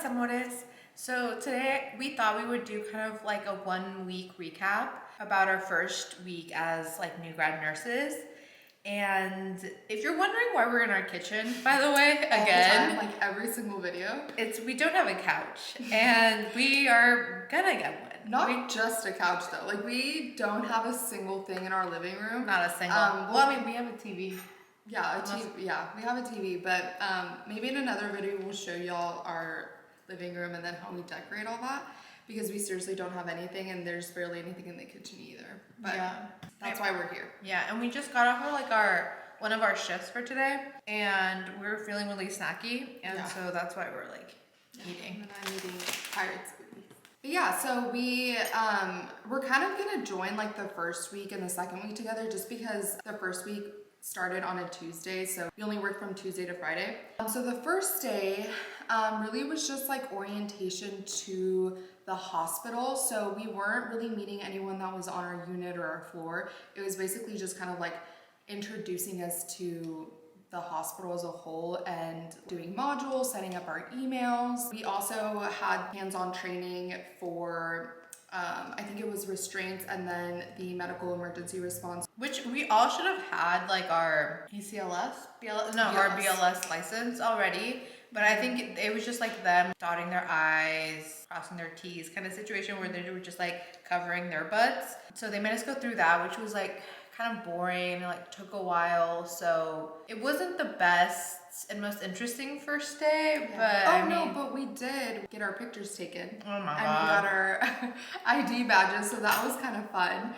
mis amores. So today we thought we would do kind of like a 1 week recap about our first week as like new grad nurses. And if you're wondering why we're in our kitchen, by the way, again, like every single video, it's we don't have a couch and we are gonna get one. Not just a couch though. Like we don't have a single thing in our living room. Not a single. Well, I mean, we have a TV. Yeah, we have a TV, but maybe in another video we'll show y'all our living room and then how we decorate all that, because we seriously don't have anything and there's barely anything in the kitchen either. But yeah, that's why we're here. Yeah, and we just got off of like one of our shifts for today and we're feeling really snacky, and so that's why we're like eating. And I'm eating Pirates food. But yeah, so we're kind of gonna join like the first week and the second week together, just because the first week started on a Tuesday, so we only work from Tuesday to Friday. So the first day really was just like orientation to the hospital. So we weren't really meeting anyone that was on our unit or our floor. It was basically just kind of like introducing us to the hospital as a whole and doing modules, setting up our emails. We also had hands-on training for I think it was restraints and then the medical emergency response. Which we all should have had like our ECLS? Our BLS license already. But I think it was just like them dotting their I's, crossing their T's kind of situation where they were just like covering their butts. So they made us go through that, which was like kind of boring and like took a while. So it wasn't the best and most interesting first day, but but we did get our pictures taken. Oh my God. And we got our ID badges, so that was kind of fun.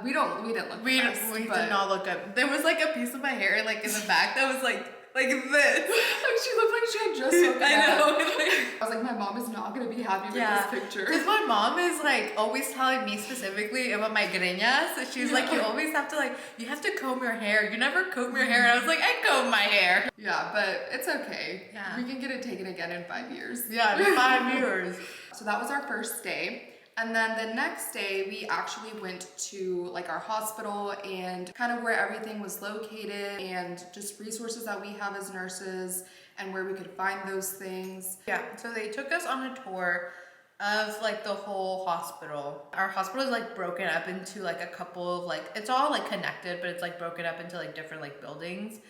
We didn't look we did not look good. There was like a piece of my hair like in the back that was like this. Like she looked like she had just woken up. I know. I was like, my mom is not gonna be happy with this picture. Because my mom is like always telling me specifically about my greñas. So she's like, you always have to like, you have to comb your hair. You never comb your hair. And I was like, I comb my hair. Yeah, but it's okay. Yeah. We can get it taken again in 5 years. Yeah, in 5 years. So that was our first day. And then the next day we actually went to like our hospital and kind of where everything was located and just resources that we have as nurses and where we could find those things. Yeah, so they took us on a tour of like the whole hospital. Our hospital is like broken up into like a couple of like, it's all like connected, but it's like broken up into like different like buildings.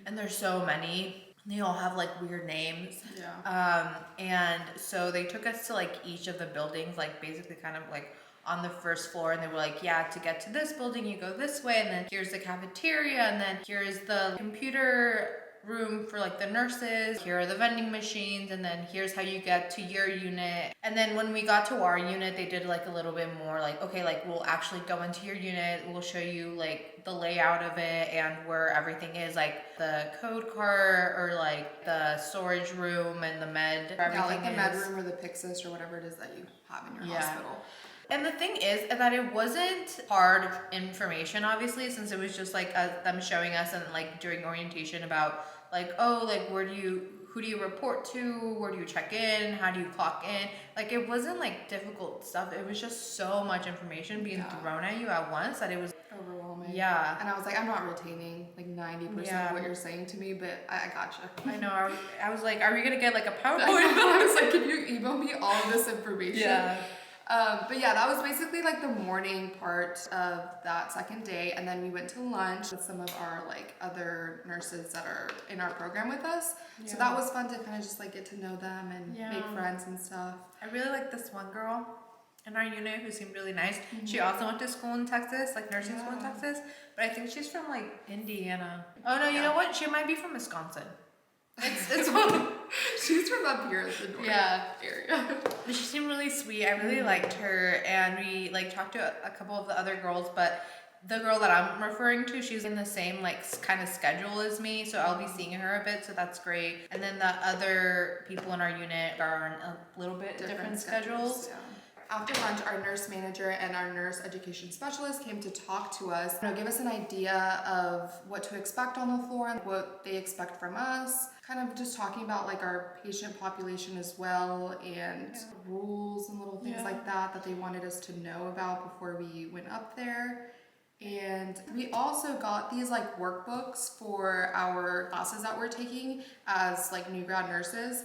And there's so many. They all have like weird names. Yeah. And so they took us to like each of the buildings, like basically kind of like on the first floor, and they were like, yeah, to get to this building you go this way, and then here's the cafeteria, and then here's the computer room for like the nurses, here are the vending machines, and then here's how you get to your unit. And then when we got to our unit, they did like a little bit more like, okay, like we'll actually go into your unit, we'll show you like the layout of it and where everything is, like the code cart or like the storage room and the med. Yeah, like the med room or the Pyxis or whatever it is that you have in your hospital. And the thing is that it wasn't hard information, obviously, since it was just like them showing us and like during orientation about like, oh, like who do you report to? Where do you check in? How do you clock in? Like it wasn't like difficult stuff. It was just so much information being thrown at you at once that it was overwhelming. Yeah. And I was like, I'm not retaining like 90% of what you're saying to me, but I gotcha. I know. I was like, are we gonna get like a PowerPoint? I was like, can you email me all of this information? Yeah. But yeah, that was basically like the morning part of that second day, and then we went to lunch with some of our like other nurses that are in our program with us. Yeah. So that was fun to kind of just like get to know them and make friends and stuff. I really like this one girl in our unit who seemed really nice. She also went to school in Texas, like nursing school in Texas, but I think she's from like Indiana. Oh no, you know what? She might be from Wisconsin. It's she's from up here in the north area. But she seemed really sweet. I really liked her, and we like talked to a couple of the other girls, but the girl that I'm referring to, she's in the same like kind of schedule as me, so I'll be seeing her a bit, so that's great. And then the other people in our unit are on a little bit different schedules. Yeah. After lunch, our nurse manager and our nurse education specialist came to talk to us, give us an idea of what to expect on the floor and what they expect from us. Kind of just talking about like our patient population as well, and rules and little things like that they wanted us to know about before we went up there. And we also got these like workbooks for our classes that we're taking as like new grad nurses.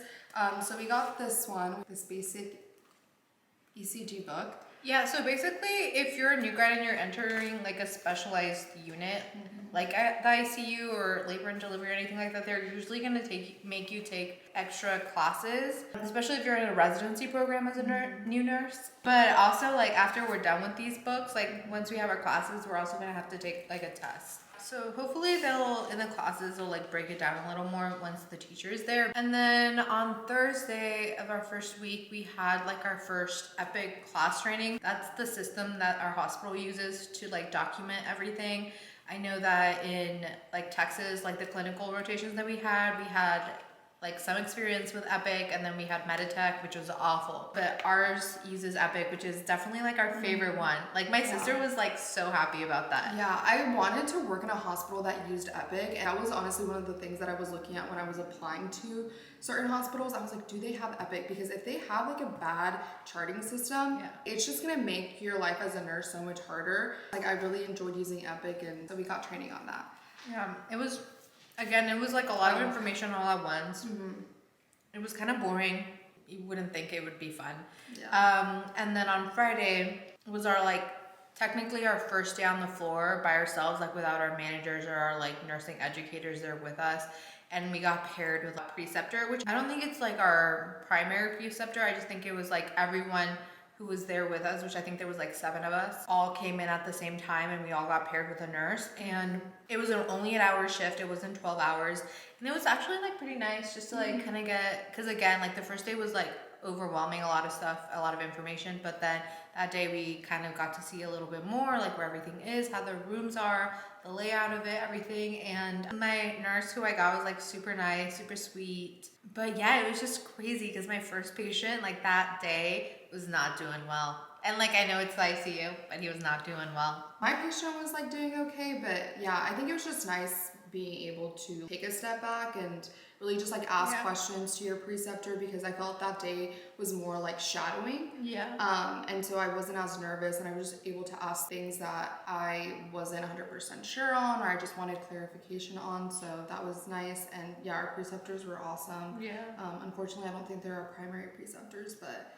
So we got this one, this basic ECG book. Yeah, so basically, if you're a new grad and you're entering like a specialized unit, like at the ICU or labor and delivery or anything like that, they're usually gonna make you take extra classes, especially if you're in a residency program as a new nurse. But also, like after we're done with these books, like once we have our classes, we're also gonna have to take like a test. So hopefully in the classes, they'll like break it down a little more once the teacher is there. And then on Thursday of our first week, we had like our first Epic class training. That's the system that our hospital uses to like document everything. I know that in like Texas, like the clinical rotations that we had like some experience with Epic, and then we had Meditech, which was awful. But ours uses Epic, which is definitely like our favorite one. Like my sister was like so happy about that. Yeah, I wanted to work in a hospital that used Epic, and that was honestly one of the things that I was looking at when I was applying to certain hospitals. I was like, do they have Epic? Because if they have like a bad charting system, it's just gonna make your life as a nurse so much harder. Like I really enjoyed using Epic, and so we got training on that. Yeah, it was like a lot of information all at once. It was kind of boring. You wouldn't think it would be fun. Yeah. And then on Friday was our like technically our first day on the floor by ourselves, like without our managers or our like nursing educators there with us. And we got paired with a preceptor, which I don't think it's like our primary preceptor. I just think it was like everyone who was there with us, which I think there was like 7 of us, all came in at the same time, and we all got paired with a nurse. And it was only an hour shift. It wasn't 12 hours. And it was actually like pretty nice just to like kind of get, because again, like the first day was like overwhelming, a lot of stuff, a lot of information. But then that day we kind of got to see a little bit more like where everything is, how the rooms are, the layout of it, everything. And my nurse who I got was like super nice, super sweet. But yeah, it was just crazy because my first patient like that day was not doing well. And like I know it's the ICU, but he was not doing well. My patient was like doing okay, but yeah, I think it was just nice being able to take a step back and really just like ask questions to your preceptor, because I felt that day was more like shadowing. And so I wasn't as nervous, and I was just able to ask things that I wasn't 100% sure on, or I just wanted clarification on. So that was nice. And yeah, our preceptors were awesome. Unfortunately, I don't think they're our primary preceptors, but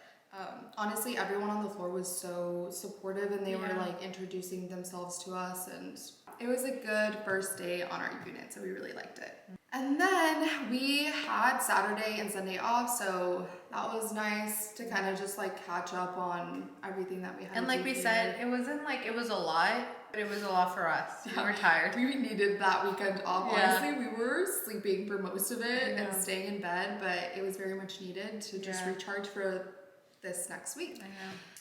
honestly, everyone on the floor was so supportive, and they were like introducing themselves to us, and it was a good first day on our unit, so we really liked it. And then we had Saturday and Sunday off, so that was nice to kind of just like catch up on everything that we had. And like we said, it wasn't like it was a lot, but it was a lot for us. We were tired. We needed that weekend off. Honestly, we were sleeping for most of it and staying in bed, but it was very much needed to just recharge for this next week.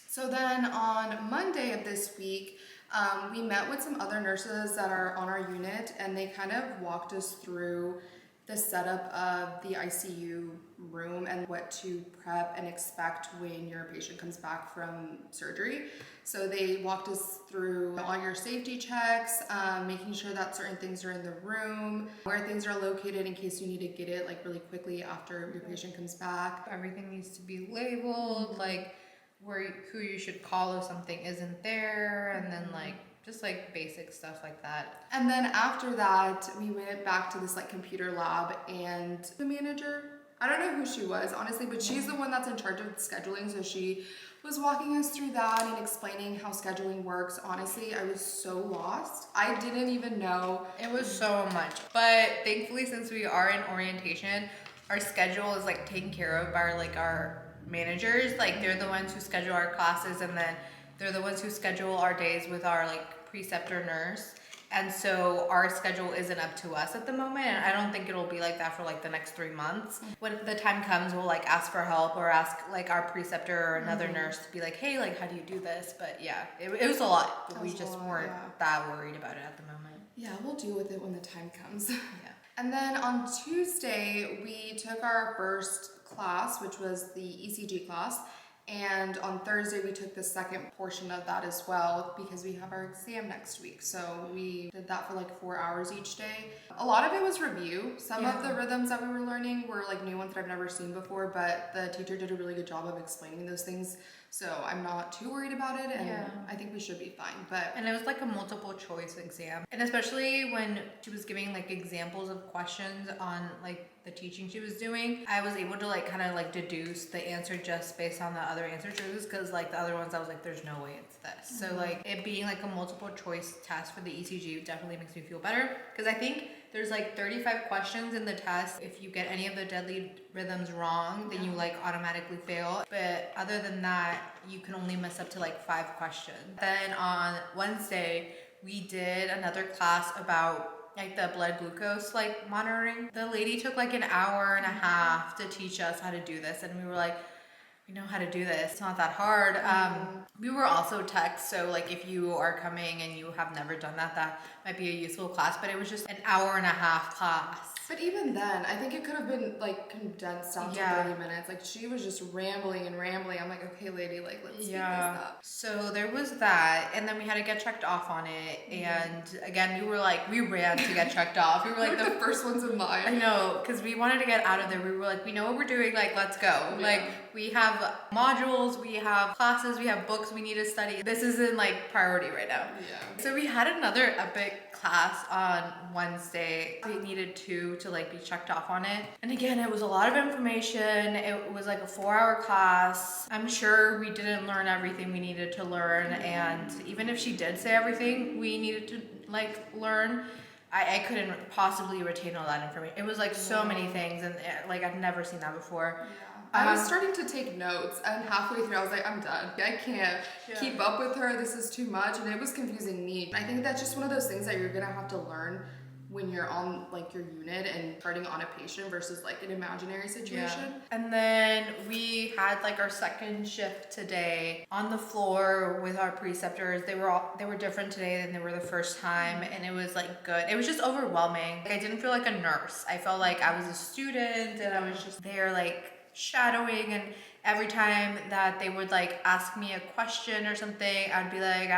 So then on Monday of this week, we met with some other nurses that are on our unit, and they kind of walked us through the setup of the ICU room and what to prep and expect when your patient comes back from surgery. So they walked us through all your safety checks, making sure that certain things are in the room, where things are located in case you need to get it like really quickly after your patient comes back. Everything needs to be labeled, like who you should call if something isn't there, and then like just like basic stuff like that. And then after that, we went back to this like computer lab, and the manager, I don't know who she was honestly, but she's the one that's in charge of scheduling, so she was walking us through that and explaining how scheduling works. Honestly, I was so lost. I didn't even know. It was so much. But thankfully, since we are in orientation, our schedule is like taken care of by our managers. Like they're the ones who schedule our classes, and then they're the ones who schedule our days with our like preceptor nurse. And so our schedule isn't up to us at the moment, and I don't think it'll be like that for like the next 3 months. When the time comes, we'll like ask for help or ask like our preceptor or another nurse to be like, hey, like how do you do this? But yeah, it was a lot, but we just weren't that worried about it at the moment. Yeah, we'll deal with it when the time comes. And then on Tuesday, we took our first class, which was the ECG class. And on Thursday, we took the second portion of that as well, because we have our exam next week. So we did that for like 4 hours each day. A lot of it was review. Some of the rhythms that we were learning were like new ones that I've never seen before, but the teacher did a really good job of explaining those things. So I'm not too worried about it, and I think we should be fine. And it was like a multiple choice exam. And especially when she was giving like examples of questions on like the teaching she was doing, I was able to like kind of like deduce the answer just based on the other answer choices, because like the other ones I was like, there's no way it's this. So like it being like a multiple choice test for the ECG definitely makes me feel better, because I think there's like 35 questions in the test. If you get any of the deadly rhythms wrong, then you like automatically fail. But other than that, you can only mess up to like 5 questions. Then on Wednesday, we did another class about like the blood glucose like monitoring. The lady took like an hour and a half to teach us how to do this, and we were like, we know how to do this. It's not that hard. We were also tech, so like if you are coming and you have never done that, that might be a useful class, but it was just an hour and a half class. But even then, I think it could have been like condensed down to 30 minutes. Like she was just rambling and rambling. I'm like, okay, lady, like let's speed this up. So there was that, and then we had to get checked off on it. And again, we ran to get checked off. We were like the first ones in line. I know, because we wanted to get out of there. We were like, we know what we're doing. Like, let's go. Like we have modules, we have classes, we have books we need to study. This isn't like priority right now. So we had another epic class on Wednesday. We needed 2 to like be checked off on it. And again, it was a lot of information. It was like a 4-hour class. I'm sure we didn't learn everything we needed to learn. And even if she did say everything we needed to like learn, I couldn't possibly retain all that information. It was like so many things, and like I'd never seen that before. I was starting to take notes, and halfway through I was like, I'm done. I can't keep up with her. This is too much, and it was confusing me. I think that's just one of those things that you're gonna have to learn when you're on like your unit and starting on a patient versus like an imaginary situation. And then we had like our second shift today on the floor with our preceptors. They were different today than they were the first time, and it was like good. It was just overwhelming. I didn't feel like a nurse. I felt like I was a student, and I was just there like shadowing, and every time that they would like ask me a question or something, I'd be like,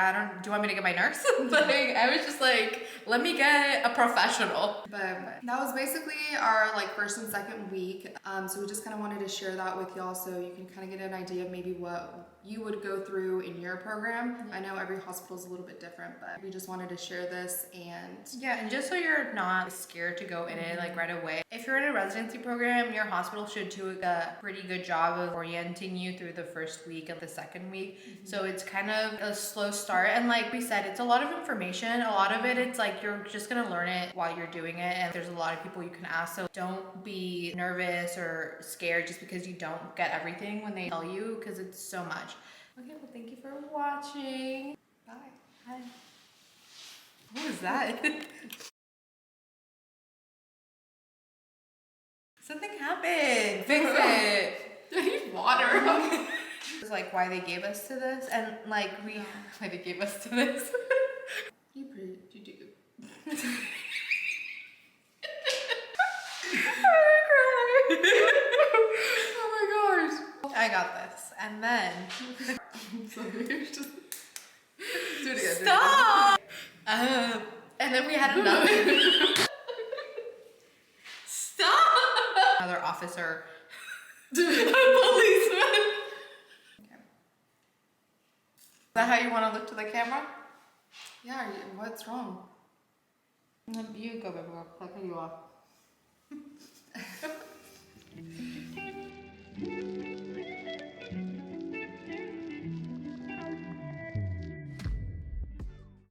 do you want me to get my nurse? Like I was just like, let me get a professional. But that was basically our like first and second week. So we just kind of wanted to share that with y'all so you can kind of get an idea of maybe what you would go through in your program. I know every hospital is a little bit different, but we just wanted to share this. And just so you're not scared to go in it like right away. If you're in a residency program, your hospital should do a pretty good job of orienting you through the first week and the second week. So it's kind of a slow start, and like we said, it's a lot of information. A lot of it, it's like you're just gonna learn it while you're doing it, and there's a lot of people you can ask, so don't be nervous or scared just because you don't get everything when they tell you, because it's so much. Okay, well, thank you for watching. bye. Bye. What was that? Something happened. Fix it. I need water. It's like why they gave us to this, and like why they gave us to this. You do. Oh my gosh. I got this. And then Sorry, just do it again. stop. And then we had another stop. Another officer. A policeman. Okay. Is that how you want to look to the camera? Yeah, what's wrong? You go, baby girl. I'll cut you off.